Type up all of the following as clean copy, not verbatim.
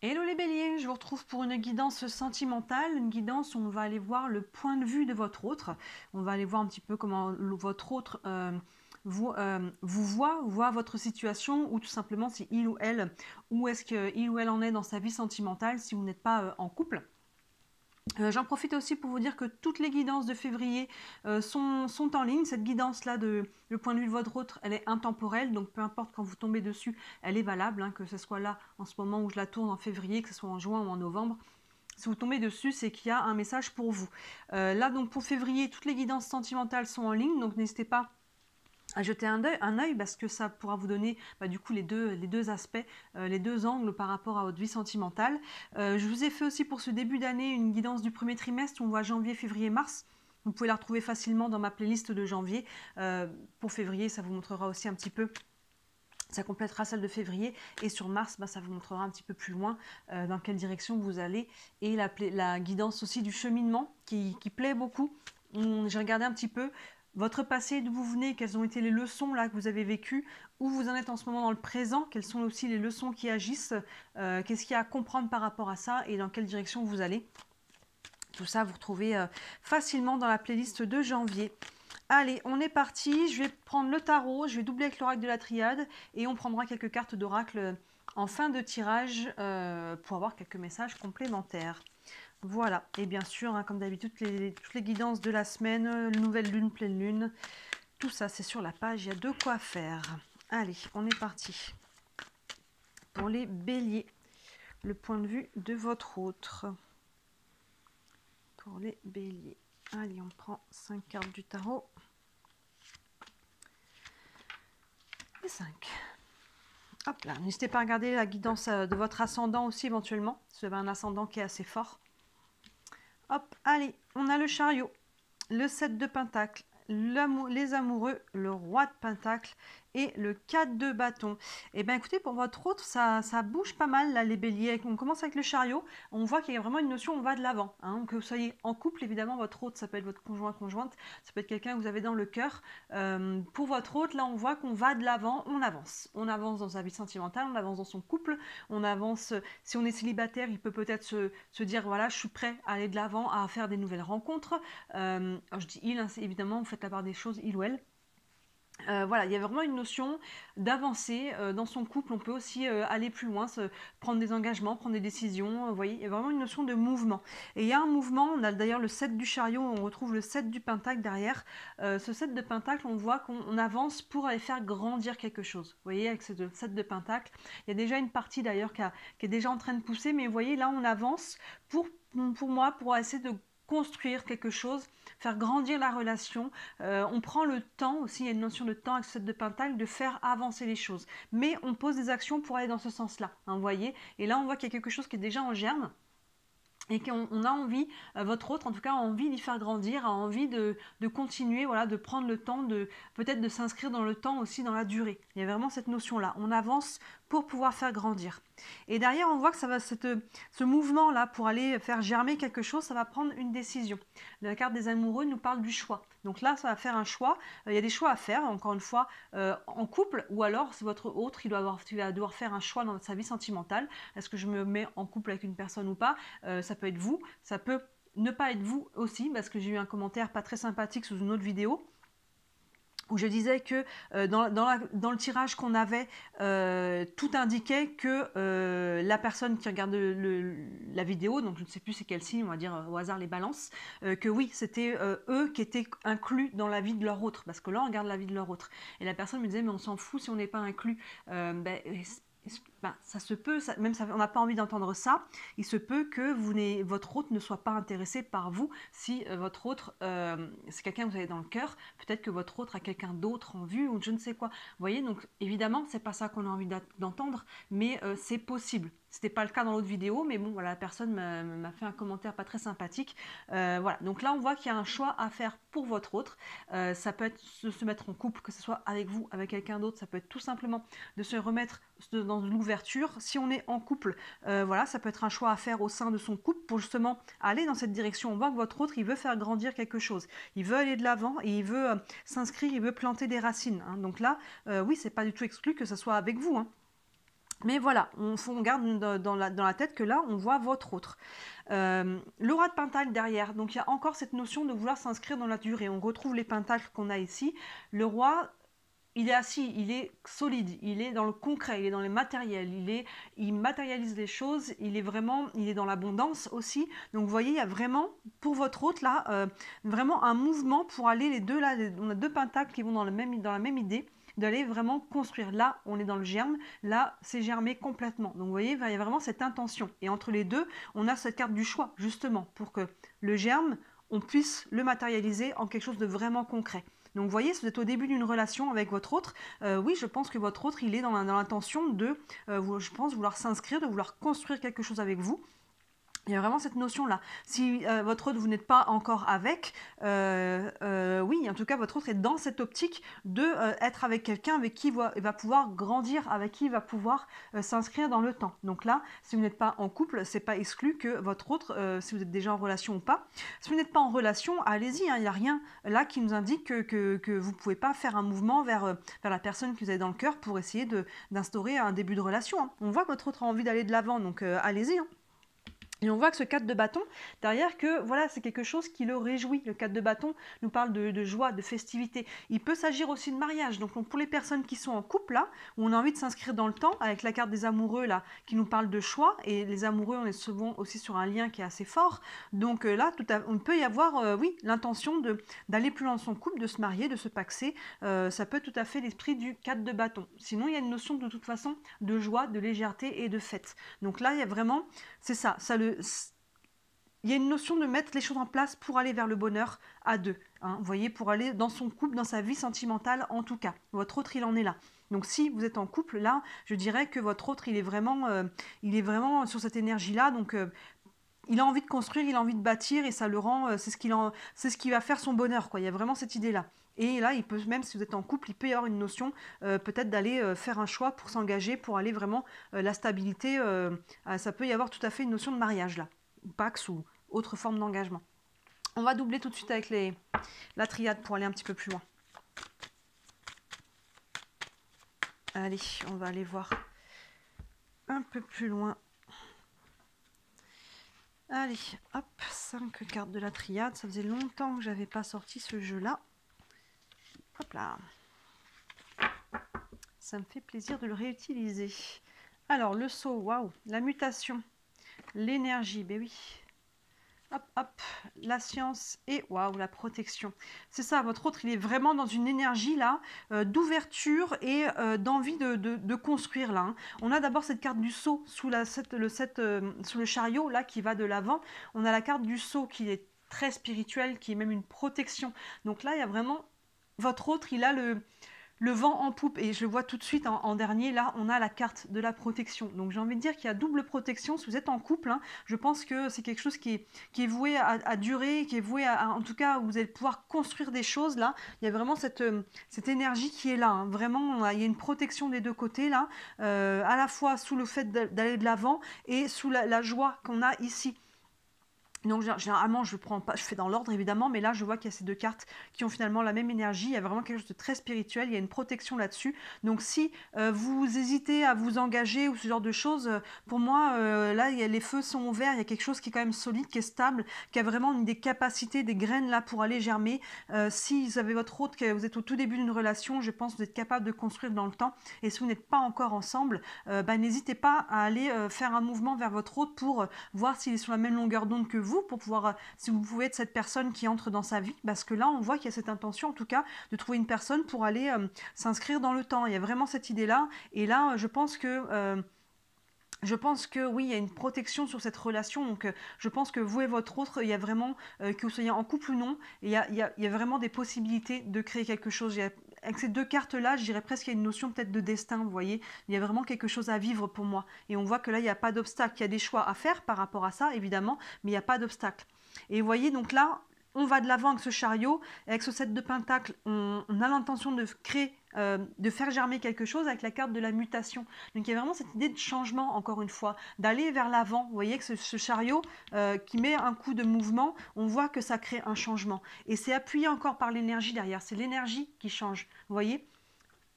Hello les béliers, je vous retrouve pour une guidance sentimentale, une guidance où on va aller voir le point de vue de votre autre. On va aller voir un petit peu comment votre autre vous voit votre situation, ou tout simplement si il ou elle, où est-ce qu'il ou elle en est dans sa vie sentimentale si vous n'êtes pas en couple. J'en profite aussi pour vous dire que toutes les guidances de février sont en ligne. Cette guidance-là, le point de vue de votre autre, elle est intemporelle, donc peu importe quand vous tombez dessus, elle est valable, hein, que ce soit là en ce moment où je la tourne en février, que ce soit en juin ou en novembre. Si vous tombez dessus, c'est qu'il y a un message pour vous. Là, donc pour février, toutes les guidances sentimentales sont en ligne, donc n'hésitez pas à jeter un œil parce que ça pourra vous donner du coup les deux aspects, les deux angles par rapport à votre vie sentimentale. Je vous ai fait aussi pour ce début d'année une guidance du premier trimestre où on voit janvier, février, mars. Vous pouvez la retrouver facilement dans ma playlist de janvier. Pour février, ça vous montrera aussi un petit peu, ça complétera celle de février, et sur mars, ça vous montrera un petit peu plus loin dans quelle direction vous allez, et la guidance aussi du cheminement qui plaît beaucoup. J'ai regardé un petit peu votre passé, d'où vous venez, quelles ont été les leçons là que vous avez vécues, où vous en êtes en ce moment dans le présent, quelles sont aussi les leçons qui agissent, qu'est-ce qu'il y a à comprendre par rapport à ça et dans quelle direction vous allez. Tout ça, vous retrouvez facilement dans la playlist de janvier. Allez, on est parti. Je vais prendre le tarot, je vais doubler avec l'oracle de la triade et on prendra quelques cartes d'oracle en fin de tirage pour avoir quelques messages complémentaires. Voilà, et bien sûr, hein, comme d'habitude, toutes les guidances de la semaine, nouvelle lune, pleine lune, tout ça c'est sur la page, il y a de quoi faire. Allez, on est parti. Pour les béliers, le point de vue de votre autre. Pour les béliers. Allez, on prend 5 cartes du tarot. Et 5. Hop là, n'hésitez pas à regarder la guidance de votre ascendant aussi éventuellement, si vous avez un ascendant qui est assez fort. Hop, allez, on a le chariot, le 7 de pentacle, les amoureux, le roi de pentacle et le 4 de bâton. Et bien écoutez, pour votre autre, ça bouge pas mal là, les béliers. On commence avec le chariot, on voit qu'il y a vraiment une notion, on va de l'avant. Hein, que vous soyez en couple, évidemment, votre autre, ça peut être votre conjoint, conjointe, ça peut être quelqu'un que vous avez dans le cœur. Pour votre autre, là, on voit qu'on va de l'avant, on avance. On avance dans sa vie sentimentale, on avance dans son couple, on avance. Si on est célibataire, il peut peut-être se dire, voilà, je suis prêt à aller de l'avant, à faire des nouvelles rencontres. Je dis il, hein, évidemment, vous faites la part des choses, il ou elle. Voilà, il y a vraiment une notion d'avancer dans son couple. On peut aussi aller plus loin, prendre des engagements, prendre des décisions. Vous voyez, il y a vraiment une notion de mouvement. Et il y a un mouvement, on a d'ailleurs le 7 du chariot, on retrouve le 7 du pentacle derrière. Ce 7 de pentacle, on voit qu'on avance pour aller faire grandir quelque chose. Vous voyez, avec ce 7 de pentacle, il y a déjà une partie d'ailleurs qui est déjà en train de pousser, mais vous voyez, là, on avance pour moi, pour essayer de construire quelque chose, faire grandir la relation. On prend le temps aussi, il y a une notion de temps avec ce 7 de pentacle, de faire avancer les choses. Mais on pose des actions pour aller dans ce sens-là, hein, vous voyez. Et là, on voit qu'il y a quelque chose qui est déjà en germe et qu'on a envie, votre autre en tout cas a envie d'y faire grandir, a envie de continuer, voilà, de prendre le temps, peut-être de s'inscrire dans le temps aussi, dans la durée. Il y a vraiment cette notion-là. On avance pour pouvoir faire grandir. Et derrière, on voit que ça va, ce mouvement-là, pour aller faire germer quelque chose, ça va prendre une décision. La carte des amoureux nous parle du choix. Donc là, ça va faire un choix. Il y a des choix à faire, encore une fois, en couple, ou alors, si votre autre, il va devoir faire un choix dans sa vie sentimentale. Est-ce que je me mets en couple avec une personne ou pas? Ça peut être vous, ça peut ne pas être vous aussi, parce que j'ai eu un commentaire pas très sympathique sous une autre vidéo, où je disais que dans le tirage qu'on avait, tout indiquait que la personne qui regarde la vidéo, donc je ne sais plus c'est quel signe, on va dire au hasard les balances, que oui, c'était eux qui étaient inclus dans la vie de leur autre, parce que là on regarde la vie de leur autre. Et la personne me disait, mais on s'en fout si on n'est pas inclus. Ça se peut, on n'a pas envie d'entendre ça, il se peut que votre autre ne soit pas intéressé par vous. Si votre autre, c'est quelqu'un que vous avez dans le cœur, peut-être que votre autre a quelqu'un d'autre en vue ou je ne sais quoi. Vous voyez, donc évidemment, c'est pas ça qu'on a envie d'entendre, mais c'est possible. C'était pas le cas dans l'autre vidéo, mais bon, voilà, la personne m'a fait un commentaire pas très sympathique. Voilà, donc là, on voit qu'il y a un choix à faire pour votre autre. Ça peut être se mettre en couple, que ce soit avec vous, avec quelqu'un d'autre. Ça peut être tout simplement de se remettre dans l'ouverture. Si on est en couple, voilà, ça peut être un choix à faire au sein de son couple pour justement aller dans cette direction. On voit que votre autre, il veut faire grandir quelque chose. Il veut aller de l'avant et il veut s'inscrire, il veut planter des racines. Hein. Donc là, oui, c'est pas du tout exclu que ce soit avec vous. Hein. Mais voilà, on garde dans la tête que là, on voit votre autre. Le roi de Pentacle derrière, donc il y a encore cette notion de vouloir s'inscrire dans la durée. On retrouve les pentacles qu'on a ici. Le roi, il est assis, il est solide, il est dans le concret, il est dans les matériels, il matérialise les choses, il est dans l'abondance aussi. Donc vous voyez, il y a vraiment, pour votre hôte là, vraiment un mouvement pour aller les deux là, on a deux pentacles qui vont dans la même idée, d'aller vraiment construire. Là, on est dans le germe, là, c'est germé complètement. Donc vous voyez, il y a vraiment cette intention. Et entre les deux, on a cette carte du choix, justement, pour que le germe, on puisse le matérialiser en quelque chose de vraiment concret. Donc vous voyez, si vous êtes au début d'une relation avec votre autre, oui, je pense que votre autre, il est dans l'intention de, je pense, vouloir s'inscrire, de vouloir construire quelque chose avec vous. Il y a vraiment cette notion-là. Si votre autre, vous n'êtes pas encore avec, oui, en tout cas, votre autre est dans cette optique de être avec quelqu'un avec qui il va pouvoir grandir, avec qui il va pouvoir s'inscrire dans le temps. Donc là, si vous n'êtes pas en couple, c'est pas exclu que votre autre, si vous êtes déjà en relation ou pas, si vous n'êtes pas en relation, allez-y, hein, il n'y a rien là qui nous indique que vous ne pouvez pas faire un mouvement vers la personne que vous avez dans le cœur pour essayer d'instaurer un début de relation. Hein. On voit que votre autre a envie d'aller de l'avant, donc allez-y. Hein. Et on voit que ce 4 de bâton, derrière, que voilà, c'est quelque chose qui le réjouit. Le 4 de bâton nous parle de joie, de festivité. Il peut s'agir aussi de mariage. Donc pour les personnes qui sont en couple, là, où on a envie de s'inscrire dans le temps, avec la carte des amoureux, là, qui nous parle de choix, et les amoureux, on est souvent aussi sur un lien qui est assez fort. Donc là, on peut y avoir, oui, l'intention d'aller plus loin dans son couple, de se marier, de se paxer. Ça peut être tout à fait l'esprit du 4 de bâton. Sinon, il y a une notion de toute façon de joie, de légèreté et de fête. Donc là, il y a vraiment, c'est ça, il y a une notion de mettre les choses en place pour aller vers le bonheur à deux. Hein, vous voyez, pour aller dans son couple, dans sa vie sentimentale en tout cas. Votre autre, il en est là. Donc si vous êtes en couple, là, je dirais que votre autre, il est vraiment sur cette énergie-là. Donc il a envie de construire, il a envie de bâtir et ça le rend, c'est ce qui va faire son bonheur, quoi. Il y a vraiment cette idée-là. Et là, il peut, même si vous êtes en couple, il peut y avoir une notion peut-être d'aller faire un choix pour s'engager, pour aller vraiment la stabilité. Ça peut y avoir tout à fait une notion de mariage là, ou pax ou autre forme d'engagement. On va doubler tout de suite avec la triade pour aller un petit peu plus loin. Allez, on va aller voir un peu plus loin. Allez, hop, 5 cartes de la triade. Ça faisait longtemps que j'avais pas sorti ce jeu-là. Hop là. Ça me fait plaisir de le réutiliser. Alors, le saut, waouh, la mutation, l'énergie, ben oui. Hop, hop, la science et waouh, la protection. C'est ça, votre autre, il est vraiment dans une énergie là, d'ouverture et d'envie de construire là. Hein. On a d'abord cette carte du saut sous le chariot là qui va de l'avant. On a la carte du saut qui est très spirituelle, qui est même une protection. Donc là, il y a vraiment, votre autre, il a le vent en poupe, et je le vois tout de suite en dernier, là on a la carte de la protection. Donc j'ai envie de dire qu'il y a double protection. Si vous êtes en couple, hein, je pense que c'est quelque chose qui est voué à durer, qui est voué en tout cas, vous allez pouvoir construire des choses là. Il y a vraiment cette énergie qui est là, hein. Vraiment, il y a une protection des deux côtés là, à la fois sous le fait d'aller de l'avant et sous la joie qu'on a ici. Donc généralement je prends pas, je fais dans l'ordre évidemment, mais là je vois qu'il y a ces deux cartes qui ont finalement la même énergie. Il y a vraiment quelque chose de très spirituel, il y a une protection là-dessus. Donc si vous hésitez à vous engager ou ce genre de choses, pour moi là les feux sont ouverts, il y a quelque chose qui est quand même solide, qui est stable, qui a vraiment des capacités, des graines là pour aller germer. Si vous avez votre autre, que vous êtes au tout début d'une relation, je pense que vous êtes capable de construire dans le temps. Et si vous n'êtes pas encore ensemble, n'hésitez pas à aller faire un mouvement vers votre autre pour voir s'il est sur la même longueur d'onde que vous, pour pouvoir, si vous pouvez être cette personne qui entre dans sa vie, parce que là on voit qu'il y a cette intention en tout cas de trouver une personne pour aller s'inscrire dans le temps. Il y a vraiment cette idée là, et là je pense que oui, il y a une protection sur cette relation. Donc je pense que vous et votre autre, il y a vraiment, que vous soyez en couple ou non, il y a vraiment des possibilités de créer quelque chose. Avec ces deux cartes-là, je dirais presque qu'il y a une notion peut-être de destin, vous voyez. Il y a vraiment quelque chose à vivre pour moi. Et on voit que là, il n'y a pas d'obstacle. Il y a des choix à faire par rapport à ça, évidemment, mais il n'y a pas d'obstacle. Et vous voyez, donc là, on va de l'avant avec ce chariot, avec ce 7 de pentacle, on a l'intention de créer, de faire germer quelque chose avec la carte de la mutation. Donc il y a vraiment cette idée de changement, encore une fois, d'aller vers l'avant. Vous voyez que ce chariot qui met un coup de mouvement, on voit que ça crée un changement. Et c'est appuyé encore par l'énergie derrière, c'est l'énergie qui change. Vous voyez,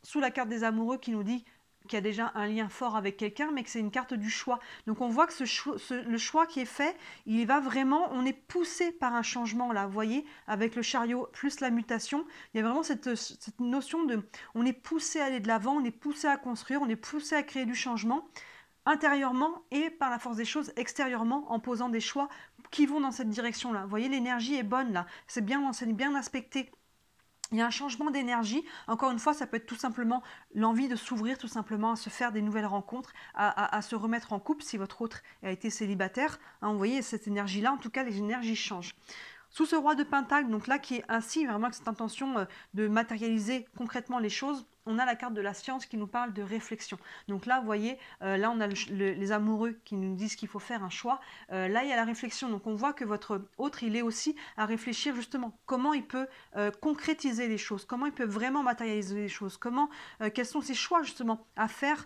sous la carte des amoureux qui nous dit qui a déjà un lien fort avec quelqu'un, mais que c'est une carte du choix. Donc on voit que le choix qui est fait, il va vraiment, on est poussé par un changement là, vous voyez, avec le chariot plus la mutation, il y a vraiment cette notion de, on est poussé à aller de l'avant, on est poussé à construire, on est poussé à créer du changement, intérieurement et par la force des choses extérieurement, en posant des choix qui vont dans cette direction là. Vous voyez, l'énergie est bonne là, c'est bien aspecté. Il y a un changement d'énergie. Encore une fois, ça peut être tout simplement l'envie de s'ouvrir, tout simplement à se faire des nouvelles rencontres, à se remettre en couple si votre autre a été célibataire. Hein, vous voyez, cette énergie-là, en tout cas, les énergies changent. Sous ce roi de Pentacle, donc là qui est ainsi vraiment avec cette intention de matérialiser concrètement les choses, on a la carte de la science qui nous parle de réflexion. Donc là, vous voyez, là on a les amoureux qui nous disent qu'il faut faire un choix. Là, il y a la réflexion. Donc on voit que votre autre, il est aussi à réfléchir justement comment il peut concrétiser les choses, comment il peut vraiment matérialiser les choses, quels sont ses choix justement à faire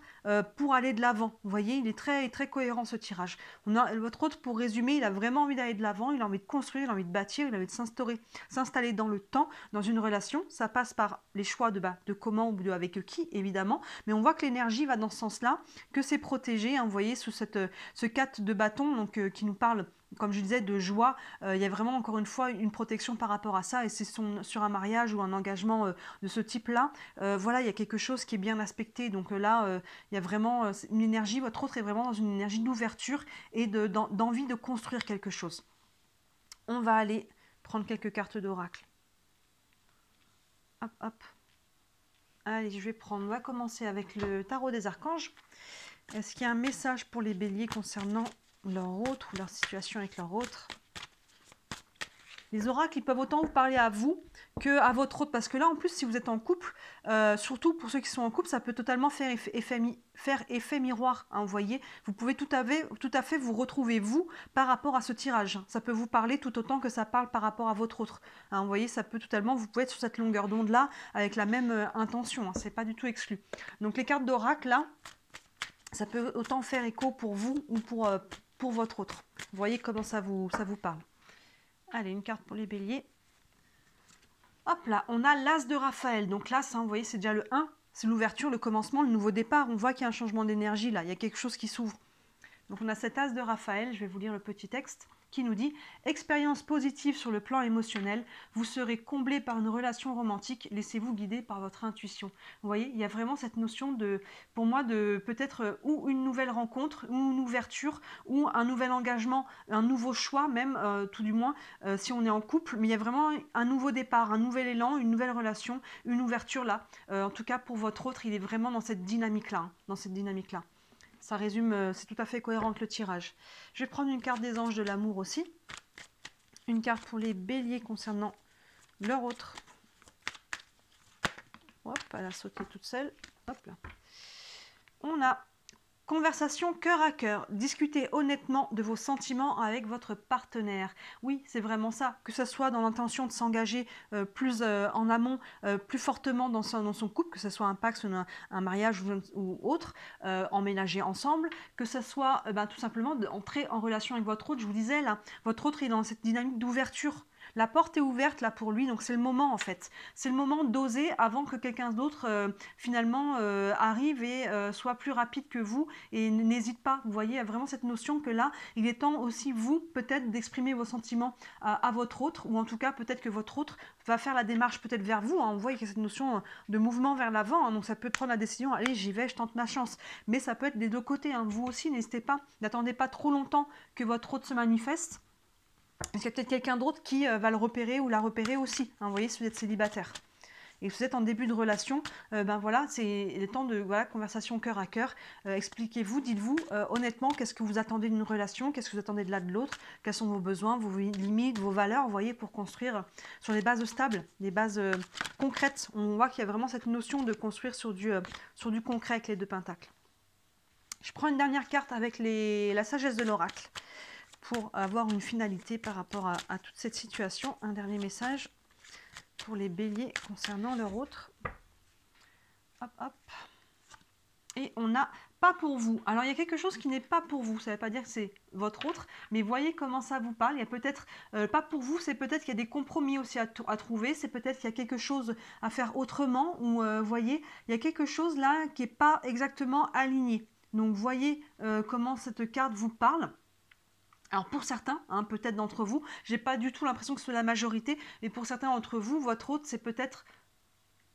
pour aller de l'avant. Vous voyez, il est très, très cohérent ce tirage. Votre autre, pour résumer, il a vraiment envie d'aller de l'avant, il a envie de construire, il a envie de bâtir, il a envie de s'installer dans le temps, dans une relation. Ça passe par les choix de comment ou avec qui, évidemment, mais on voit que l'énergie va dans ce sens-là, que c'est protégé, hein, vous voyez, sous ce 4 de bâton, donc qui nous parle, comme je disais, de joie. Il y a vraiment, encore une fois, une protection par rapport à ça, et c'est sur un mariage ou un engagement de ce type-là, voilà, il y a quelque chose qui est bien aspecté, donc là, il y a vraiment une énergie, votre autre est vraiment dans une énergie d'ouverture et d'envie de construire quelque chose. On va aller prendre quelques cartes d'oracle. Hop, hop. Allez, on va commencer avec le tarot des archanges. Est-ce qu'il y a un message pour les béliers concernant leur autre ou leur situation avec leur autre? Les oracles, ils peuvent autant vous parler à vous qu'à votre autre. Parce que là, en plus, si vous êtes en couple, surtout pour ceux qui sont en couple, ça peut totalement faire effet miroir. Hein, vous voyez, vous pouvez tout à fait vous retrouver, vous, par rapport à ce tirage. Ça peut vous parler tout autant que ça parle par rapport à votre autre. Hein, vous voyez, ça peut totalement, vous pouvez être sur cette longueur d'onde-là avec la même intention. Hein, c'est pas du tout exclu. Donc, les cartes d'oracle, là, ça peut autant faire écho pour vous ou pour votre autre. Vous voyez comment ça vous parle. Allez, une carte pour les béliers. Hop là, on a l'As de Raphaël. Donc là, ça, vous voyez, c'est déjà le 1. C'est l'ouverture, le commencement, le nouveau départ. On voit qu'il y a un changement d'énergie là. Il y a quelque chose qui s'ouvre. Donc on a cet As de Raphaël. Je vais vous lire le petit texte qui nous dit « Expérience positive sur le plan émotionnel. Vous serez comblé par une relation romantique. Laissez-vous guider par votre intuition. » Vous voyez, il y a vraiment cette notion de, pour moi, de peut-être ou une nouvelle rencontre, ou une ouverture, ou un nouvel engagement, un nouveau choix même, tout du moins, si on est en couple. Mais il y a vraiment un nouveau départ, un nouvel élan, une nouvelle relation, une ouverture là. En tout cas, pour votre autre, il est vraiment dans cette dynamique-là. Hein, dans cette dynamique-là. Ça résume, c'est tout à fait cohérent avec le tirage. Je vais prendre une carte des anges de l'amour aussi. Une carte pour les béliers concernant leur autre. Hop, elle a sauté toute seule. Hop là. On a conversation cœur à cœur. Discutez honnêtement de vos sentiments avec votre partenaire. Oui, c'est vraiment ça. Que ce soit dans l'intention de s'engager plus en amont, plus fortement dans son couple, que ce soit un pacte, un mariage ou autre, emménager ensemble, que ce soit tout simplement d'entrer en relation avec votre autre. Je vous disais, là, votre autre est dans cette dynamique d'ouverture. La porte est ouverte là pour lui, donc c'est le moment en fait. C'est le moment d'oser avant que quelqu'un d'autre finalement arrive et soit plus rapide que vous et n'hésite pas. Vous voyez, il y a vraiment cette notion que là, il est temps aussi vous peut-être d'exprimer vos sentiments à votre autre, ou en tout cas peut-être que votre autre va faire la démarche peut-être vers vous. Hein. On voit qu'il y a cette notion de mouvement vers l'avant, hein, donc ça peut prendre la décision, allez j'y vais, je tente ma chance. Mais ça peut être des deux côtés, hein. Vous aussi n'hésitez pas, n'attendez pas trop longtemps que votre autre se manifeste. Parce qu'il y a peut-être quelqu'un d'autre qui va le repérer ou la repérer aussi. Hein, vous voyez, si vous êtes célibataire. Et si vous êtes en début de relation, voilà, c'est le temps de conversation cœur à cœur. Expliquez-vous, dites-vous honnêtement qu'est-ce que vous attendez d'une relation, qu'est-ce que vous attendez de l'un de l'autre, quels sont vos besoins, vos limites, vos valeurs, vous voyez, pour construire sur des bases stables, des bases concrètes. On voit qu'il y a vraiment cette notion de construire sur du concret avec les deux pentacles. Je prends une dernière carte avec la sagesse de l'oracle, pour avoir une finalité par rapport à toute cette situation. Un dernier message pour les béliers concernant leur autre. Hop, hop. Et on a pas pour vous. Alors, il y a quelque chose qui n'est pas pour vous. Ça ne veut pas dire que c'est votre autre, mais voyez comment ça vous parle. Il y a peut-être, pas pour vous, c'est peut-être qu'il y a des compromis aussi à trouver. C'est peut-être qu'il y a quelque chose à faire autrement. Ou, voyez, il y a quelque chose là qui n'est pas exactement aligné. Donc, voyez comment cette carte vous parle. Alors pour certains, hein, peut-être d'entre vous, j'ai pas du tout l'impression que c'est la majorité, mais pour certains d'entre vous, votre hôte, c'est peut-être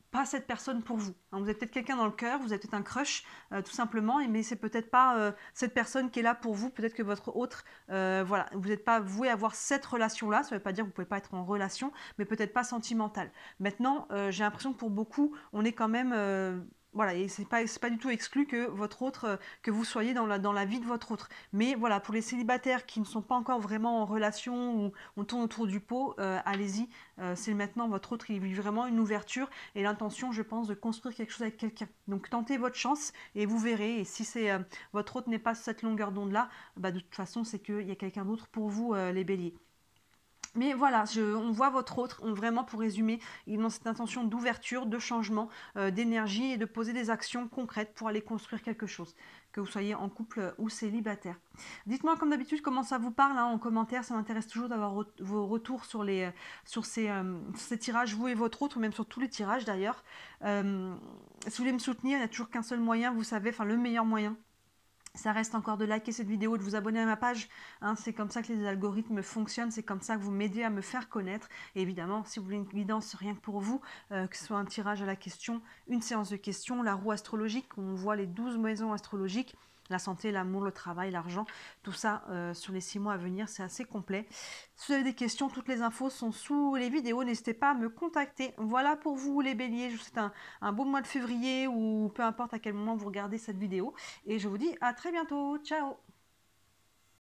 pas cette personne pour vous. Hein, vous avez peut-être quelqu'un dans le cœur, vous avez peut-être un crush, tout simplement, mais c'est peut-être pas cette personne qui est là pour vous. Peut-être que votre autre, voilà, vous n'êtes pas voué à avoir cette relation-là. Ça ne veut pas dire que vous ne pouvez pas être en relation, mais peut-être pas sentimentale. Maintenant, j'ai l'impression que pour beaucoup, on est quand même voilà, et c'est pas du tout exclu que votre autre, que vous soyez dans la vie de votre autre. Mais voilà, pour les célibataires qui ne sont pas encore vraiment en relation ou on tourne autour du pot, allez-y, c'est maintenant votre autre, il vit vraiment une ouverture et l'intention, je pense, de construire quelque chose avec quelqu'un. Donc tentez votre chance et vous verrez. Et si c'est votre autre n'est pas sur cette longueur d'onde-là, bah, de toute façon, c'est qu'il y a quelqu'un d'autre pour vous, les béliers. Mais voilà, on voit votre autre, vraiment pour résumer, ils ont cette intention d'ouverture, de changement, d'énergie et de poser des actions concrètes pour aller construire quelque chose, que vous soyez en couple ou célibataire. Dites-moi comme d'habitude comment ça vous parle en commentaire, ça m'intéresse toujours d'avoir vos retours sur ces tirages, vous et votre autre, ou même sur tous les tirages d'ailleurs. Si vous voulez me soutenir, il n'y a toujours qu'un seul moyen, vous savez, enfin le meilleur moyen. Ça reste encore de liker cette vidéo, de vous abonner à ma page. Hein, c'est comme ça que les algorithmes fonctionnent, c'est comme ça que vous m'aidez à me faire connaître. Et évidemment, si vous voulez une guidance rien que pour vous, que ce soit un tirage à la question, une séance de questions, la roue astrologique, où on voit les 12 maisons astrologiques, la santé, l'amour, le travail, l'argent, tout ça sur les 6 mois à venir, c'est assez complet. Si vous avez des questions, toutes les infos sont sous les vidéos, n'hésitez pas à me contacter. Voilà pour vous les béliers, je vous souhaite un beau mois de février ou peu importe à quel moment vous regardez cette vidéo. Et je vous dis à très bientôt, ciao!